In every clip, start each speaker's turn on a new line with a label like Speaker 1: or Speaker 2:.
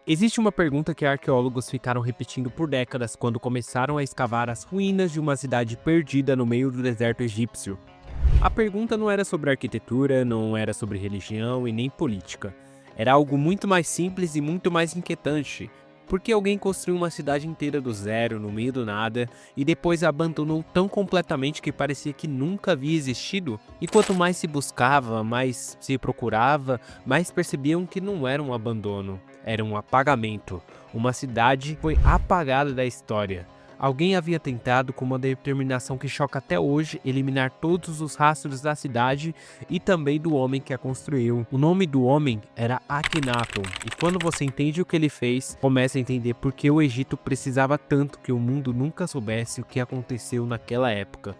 Speaker 1: Existe uma pergunta que arqueólogos ficaram repetindo por décadas quando começaram a escavar as ruínas de uma cidade perdida no meio do deserto egípcio. A pergunta não era sobre arquitetura, não era sobre religião e nem política. Era algo muito mais simples e muito mais inquietante. Por que alguém construiu uma cidade inteira do zero, no meio do nada, e depois a abandonou tão completamente que parecia que nunca havia existido? E quanto mais se buscava, mais se procurava, mais percebiam que não era um abandono, era um apagamento. Uma cidade foi apagada da história. Alguém havia tentado, com uma determinação que choca até hoje, eliminar todos os rastros da cidade e também do homem que a construiu. O nome do homem era Akhenaton, e quando você entende o que ele fez, começa a entender por que o Egito precisava tanto que o mundo nunca soubesse o que aconteceu naquela época.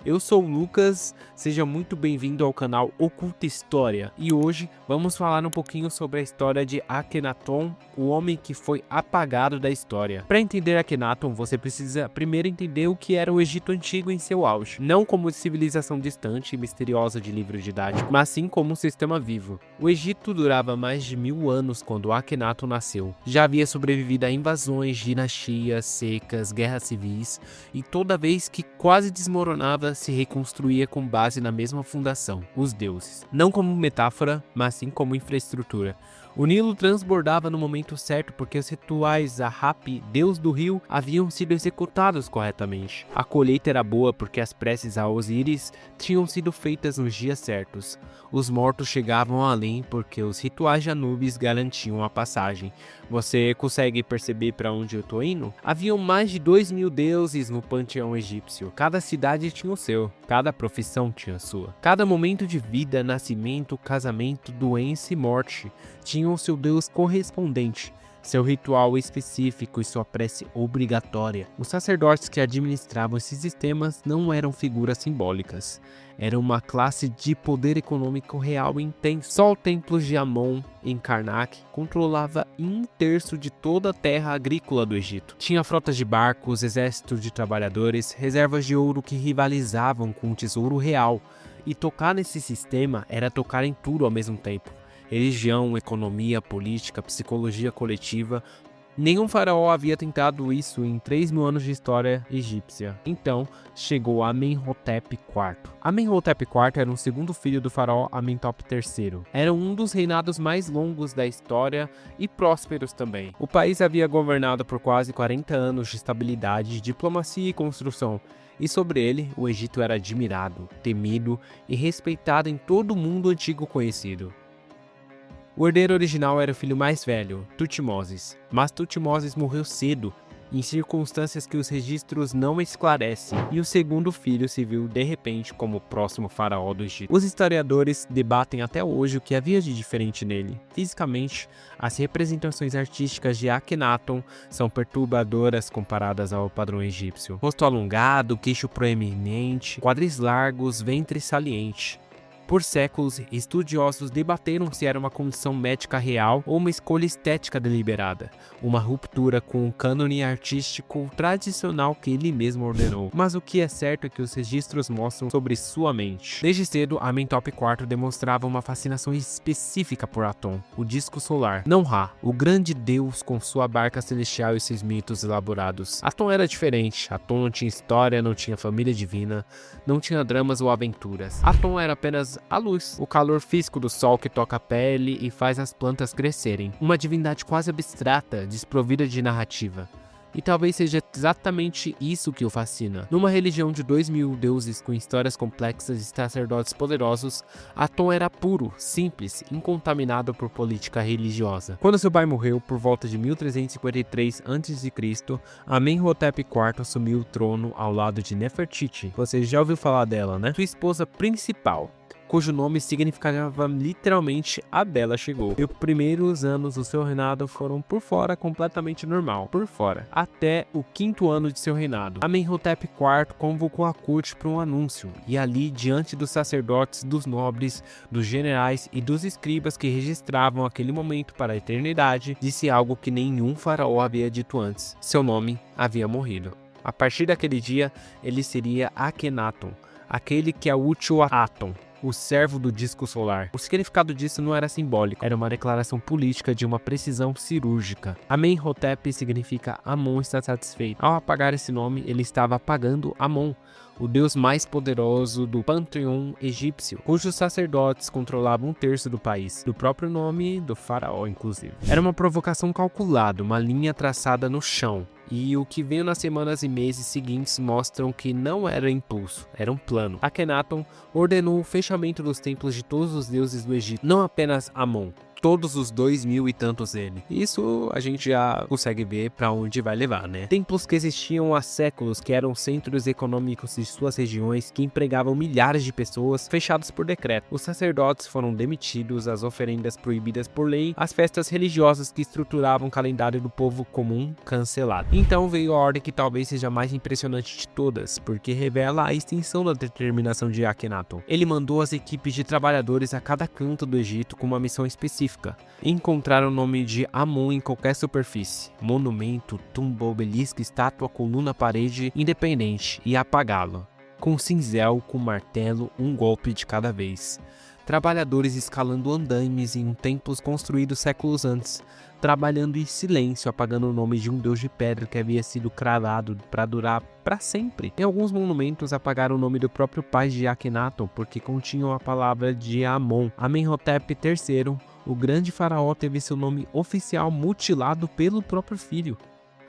Speaker 1: Eu sou o Lucas, seja muito bem-vindo ao canal Oculta História, e hoje vamos falar um pouquinho sobre a história de Akhenaton, o homem que foi apagado da história. Para entender Akhenaton, você precisa primeiro entender o que era o Egito Antigo em seu auge, não como civilização distante e misteriosa de livro didático, mas sim como um sistema vivo. O Egito durava mais de 1000 anos quando Akhenaton nasceu. Já havia sobrevivido a invasões, dinastias, secas, guerras civis, e toda vez que quase desmoronava, se reconstruía com base na mesma fundação, os deuses. Não como metáfora, mas sim como infraestrutura. O Nilo transbordava no momento certo porque os rituais a Hapi, deus do rio, haviam sido executados corretamente. A colheita era boa porque as preces a Osíris tinham sido feitas nos dias certos. Os mortos chegavam além porque os rituais de Anubis garantiam a passagem. Você consegue perceber para onde eu tô indo? Haviam mais de 2000 deuses no panteão egípcio. Cada cidade tinha o seu, cada profissão tinha a sua. Cada momento de vida, nascimento, casamento, doença e morte tinham o seu deus correspondente, seu ritual específico e sua prece obrigatória. Os sacerdotes que administravam esses sistemas não eram figuras simbólicas. Era uma classe de poder econômico real intenso. Só o templo de Amon, em Karnak, controlava 1/3 de toda a terra agrícola do Egito. Tinha frotas de barcos, exército de trabalhadores, reservas de ouro que rivalizavam com o tesouro real. E tocar nesse sistema era tocar em tudo ao mesmo tempo. Religião, economia, política, psicologia coletiva. Nenhum faraó havia tentado isso em 3000 anos de história egípcia. Então, chegou Amenhotep IV. Amenhotep IV era um segundo filho do faraó Amenhotep III. Era um dos reinados mais longos da história e prósperos também. O país havia governado por quase 40 anos de estabilidade, diplomacia e construção. E sobre ele, o Egito era admirado, temido e respeitado em todo o mundo antigo conhecido. O herdeiro original era o filho mais velho, Tutmoses, mas Tutmoses morreu cedo, em circunstâncias que os registros não esclarecem, e o segundo filho se viu de repente como o próximo faraó do Egito. Os historiadores debatem até hoje o que havia de diferente nele. Fisicamente, as representações artísticas de Akhenaton são perturbadoras comparadas ao padrão egípcio. Rosto alongado, queixo proeminente, quadris largos, ventre saliente. Por séculos, estudiosos debateram se era uma condição médica real ou uma escolha estética deliberada, uma ruptura com o cânone artístico tradicional que ele mesmo ordenou. Mas o que é certo é que os registros mostram sobre sua mente. Desde cedo, Amenhotep IV demonstrava uma fascinação específica por Aton, o disco solar, não Ra, o grande deus com sua barca celestial e seus mitos elaborados. Aton era diferente. Aton não tinha história, não tinha família divina, não tinha dramas ou aventuras. Aton era apenas a luz, o calor físico do sol que toca a pele e faz as plantas crescerem. Uma divindade quase abstrata, desprovida de narrativa. E talvez seja exatamente isso que o fascina. Numa religião de 2000 deuses com histórias complexas e sacerdotes poderosos, Aton era puro, simples, incontaminado por política religiosa. Quando seu pai morreu, por volta de 1353 a.C., Amenhotep IV assumiu o trono ao lado de Nefertiti. Você já ouviu falar dela, né? Sua esposa principal, cujo nome significava literalmente a Bela chegou. E os primeiros anos do seu reinado foram por fora completamente normal, por fora, até o 5º ano de seu reinado. Amenhotep IV convocou a corte para um anúncio, e ali, diante dos sacerdotes, dos nobres, dos generais e dos escribas que registravam aquele momento para a eternidade, disse algo que nenhum faraó havia dito antes: seu nome havia morrido. A partir daquele dia, ele seria Akhenaton, aquele que é útil a Aton. o servo do disco solar. O significado disso não era simbólico, era uma declaração política de uma precisão cirúrgica. Amenhotep significa Amon está satisfeito. Ao apagar esse nome, ele estava apagando Amon, o deus mais poderoso do panteão egípcio, cujos sacerdotes controlavam um terço do país, do próprio nome do faraó, inclusive. Era uma provocação calculada, uma linha traçada no chão. E o que veio nas semanas e meses seguintes mostram que não era impulso, era um plano. Akhenaton ordenou o fechamento dos templos de todos os deuses do Egito, não apenas Amon, todos os 2.000 e tantos dele. Isso a gente já consegue ver para onde vai levar, né? Templos que existiam há séculos, que eram centros econômicos de suas regiões, que empregavam milhares de pessoas, fechados por decreto. Os sacerdotes foram demitidos, as oferendas proibidas por lei, as festas religiosas que estruturavam o calendário do povo comum cancelado. Então veio a ordem que talvez seja a mais impressionante de todas, porque revela a extensão da determinação de Akhenaton. Ele mandou as equipes de trabalhadores a cada canto do Egito com uma missão específica: encontrar o nome de Amon em qualquer superfície, monumento, tumba, obelisco, estátua, coluna, parede, independente, e apagá-lo. Com cinzel, com martelo, um golpe de cada vez. Trabalhadores escalando andaimes em templos construídos séculos antes, trabalhando em silêncio, apagando o nome de um deus de pedra que havia sido cravado para durar para sempre. Em alguns monumentos apagaram o nome do próprio pai de Akhenaton porque continham a palavra de Amon. Amenhotep III, o grande faraó, teve seu nome oficial mutilado pelo próprio filho.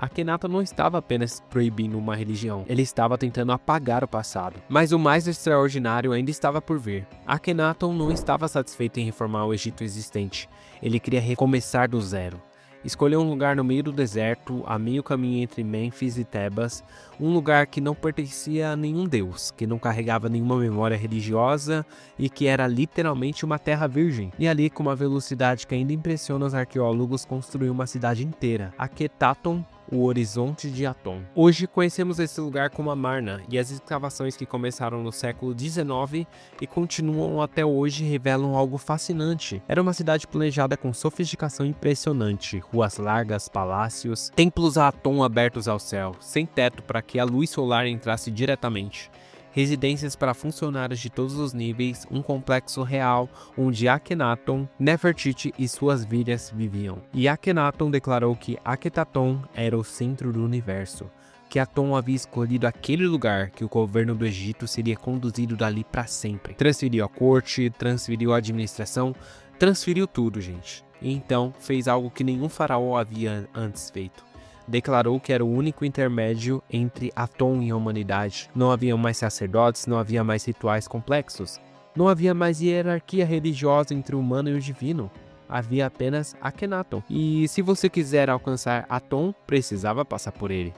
Speaker 1: Akhenaton não estava apenas proibindo uma religião, ele estava tentando apagar o passado. Mas o mais extraordinário ainda estava por vir. Akhenaton não estava satisfeito em reformar o Egito existente, ele queria recomeçar do zero. Escolheu um lugar no meio do deserto, a meio caminho entre Mênfis e Tebas, um lugar que não pertencia a nenhum deus, que não carregava nenhuma memória religiosa e que era literalmente uma terra virgem. E ali, com uma velocidade que ainda impressiona os arqueólogos, construiu uma cidade inteira, Akhetaton, o horizonte de Aton. Hoje conhecemos esse lugar como Amarna, e as escavações que começaram no século XIX e continuam até hoje revelam algo fascinante. Era uma cidade planejada com sofisticação impressionante, ruas largas, palácios, templos a Aton abertos ao céu, sem teto para que a luz solar entrasse diretamente. Residências para funcionários de todos os níveis, um complexo real onde Akhenaton, Nefertiti e suas filhas viviam. E Akhenaton declarou que Akhetaton era o centro do universo, que Aton havia escolhido aquele lugar, que o governo do Egito seria conduzido dali para sempre. Transferiu a corte, transferiu a administração, transferiu tudo, gente. E então fez algo que nenhum faraó havia antes feito. Declarou que era o único intermédio entre Aton e a humanidade. Não havia mais sacerdotes, não havia mais rituais complexos. Não havia mais hierarquia religiosa entre o humano e o divino. Havia apenas Akhenaton. E se você quiser alcançar Aton, precisava passar por ele.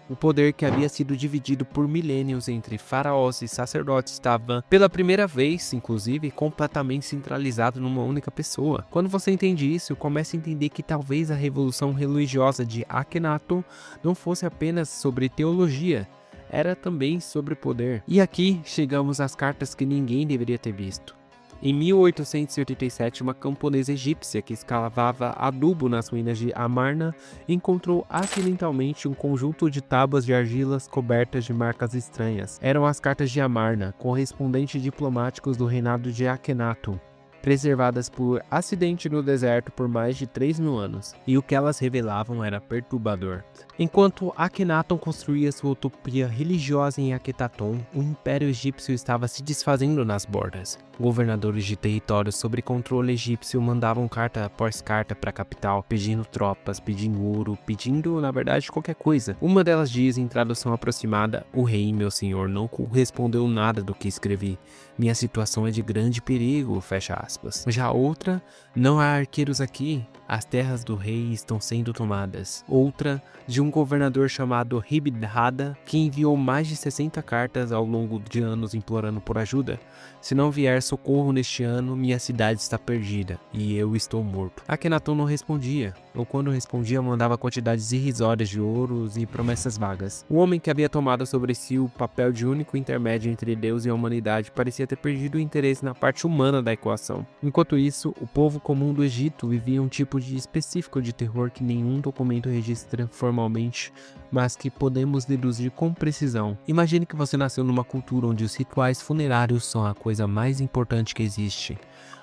Speaker 1: O poder que havia sido dividido por milênios entre faraós e sacerdotes estava, pela primeira vez, inclusive, completamente centralizado numa única pessoa. Quando você entende isso, começa a entender que talvez a revolução religiosa de Akhenaton não fosse apenas sobre teologia, era também sobre poder. E aqui chegamos às cartas que ninguém deveria ter visto. Em 1887, uma camponesa egípcia que escavava adubo nas ruínas de Amarna encontrou acidentalmente um conjunto de tábuas de argilas cobertas de marcas estranhas. Eram as cartas de Amarna, correspondentes diplomáticos do reinado de Akhenaton, preservadas por acidente no deserto por mais de 3.000 anos, e o que elas revelavam era perturbador. Enquanto Akhenaton construía sua utopia religiosa em Akhetaton, o Império Egípcio estava se desfazendo nas bordas. Governadores de territórios sob controle egípcio mandavam carta após carta para a capital, pedindo tropas, pedindo ouro, pedindo, na verdade, qualquer coisa. Uma delas diz, em tradução aproximada: "O rei, meu senhor, não respondeu nada do que escrevi. Minha situação é de grande perigo", fecha aspas. Já outra: "Não há arqueiros aqui. As terras do rei estão sendo tomadas." Outra, de um governador chamado Ribhada, que enviou mais de 60 cartas ao longo de anos implorando por ajuda. "Se não vier socorro neste ano, minha cidade está perdida, e eu estou morto." Akhenaton não respondia. ou quando respondia mandava quantidades irrisórias de ouros e promessas vagas. O homem que havia tomado sobre si o papel de único intermédio entre Deus e a humanidade parecia ter perdido o interesse na parte humana da equação. Enquanto isso, o povo comum do Egito vivia um tipo específico de terror que nenhum documento registra formalmente, mas que podemos deduzir com precisão. Imagine que você nasceu numa cultura onde os rituais funerários são a coisa mais importante que existe,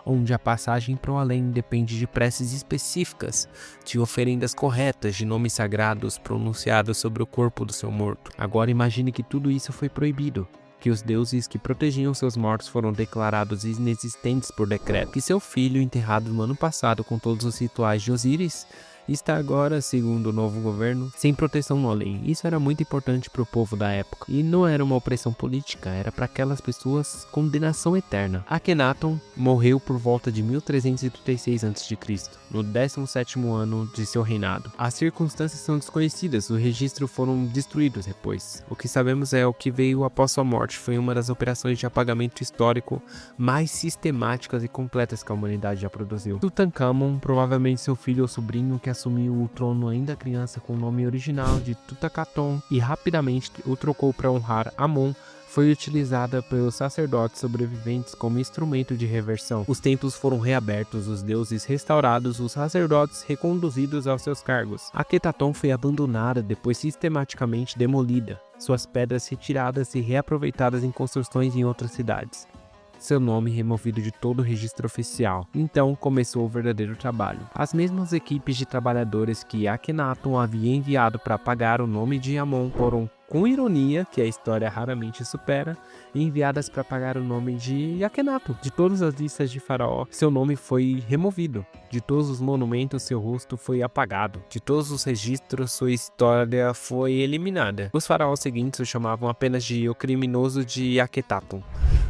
Speaker 1: onde a passagem para o além depende de preces específicas, de oferendas corretas, de nomes sagrados pronunciados sobre o corpo do seu morto. Agora imagine que tudo isso foi proibido, que os deuses que protegiam seus mortos foram declarados inexistentes por decreto, que seu filho, enterrado no ano passado com todos os rituais de Osíris, está agora, segundo o novo governo, sem proteção no além. Isso era muito importante para o povo da época. E não era uma opressão política, era para aquelas pessoas condenação eterna. Akhenaton morreu por volta de 1336 a.C., no 17º ano de seu reinado. As circunstâncias são desconhecidas, os registros foram destruídos depois. O que sabemos é o que veio após sua morte. Foi uma das operações de apagamento histórico mais sistemáticas e completas que a humanidade já produziu. Tutankhamon, provavelmente seu filho ou sobrinho que assumiu o trono ainda criança com o nome original de Tutankhaton e rapidamente o trocou para honrar Amon, foi utilizada pelos sacerdotes sobreviventes como instrumento de reversão. Os templos foram reabertos, os deuses restaurados, os sacerdotes reconduzidos aos seus cargos. Akhenaton foi abandonada, depois sistematicamente demolida, suas pedras retiradas e reaproveitadas em construções em outras cidades. Seu nome removido de todo o registro oficial. Então começou o verdadeiro trabalho. As mesmas equipes de trabalhadores que Akhenaton havia enviado para apagar o nome de Amon foram, com ironia, que a história raramente supera, enviadas para apagar o nome de Akhenaton. De todas as listas de faraó, seu nome foi removido. De todos os monumentos, seu rosto foi apagado. De todos os registros, sua história foi eliminada. Os faraós seguintes o chamavam apenas de o criminoso de Akhenaton,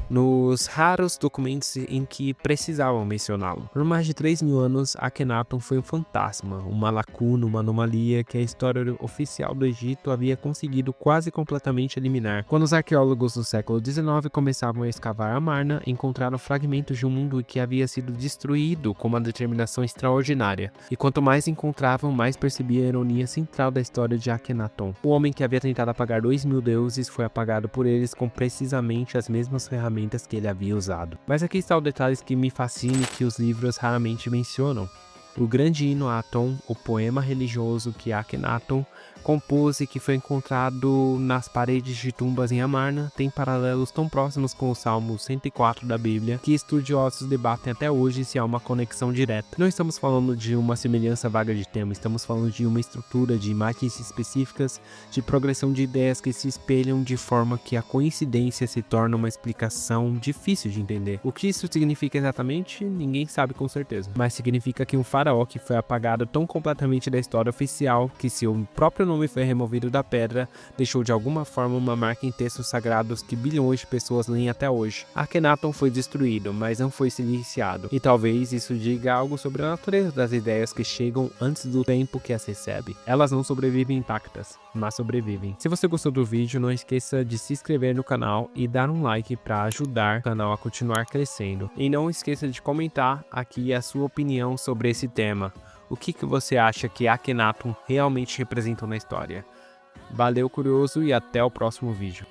Speaker 1: nos raros documentos em que precisavam mencioná-lo. Por mais de 3.000 anos, Akhenaton foi um fantasma, uma lacuna, uma anomalia que a história oficial do Egito havia conseguido quase completamente eliminar. Quando os arqueólogos do século XIX começavam a escavar Amarna, encontraram fragmentos de um mundo que havia sido destruído com uma determinação extraordinária. E quanto mais encontravam, mais percebia a ironia central da história de Akhenaton. O homem que havia tentado apagar 2.000 deuses foi apagado por eles com precisamente as mesmas ferramentas que ele havia usado. Mas aqui está o detalhe que me fascina e que os livros raramente mencionam. O grande hino a Aton, o poema religioso que Akhenaton compôs e que foi encontrado nas paredes de tumbas em Amarna, tem paralelos tão próximos com o Salmo 104 da Bíblia que estudiosos debatem até hoje se há uma conexão direta. Não estamos falando de uma semelhança vaga de tema, estamos falando de uma estrutura de imagens específicas, de progressão de ideias que se espelham de forma que a coincidência se torna uma explicação difícil de entender. O que isso significa exatamente, ninguém sabe com certeza, mas significa que um faraó que foi apagado tão completamente da história oficial que seu próprio nome foi removido da pedra, deixou de alguma forma uma marca em textos sagrados que bilhões de pessoas leem até hoje. Akhenaton foi destruído, mas não foi silenciado, e talvez isso diga algo sobre a natureza das ideias que chegam antes do tempo que as recebe. Elas não sobrevivem intactas, mas sobrevivem. Se você gostou do vídeo, não esqueça de se inscrever no canal e dar um like para ajudar o canal a continuar crescendo. E não esqueça de comentar aqui a sua opinião sobre esse tema. O que você acha que Akhenaton realmente representou na história? Valeu, curioso, e até o próximo vídeo.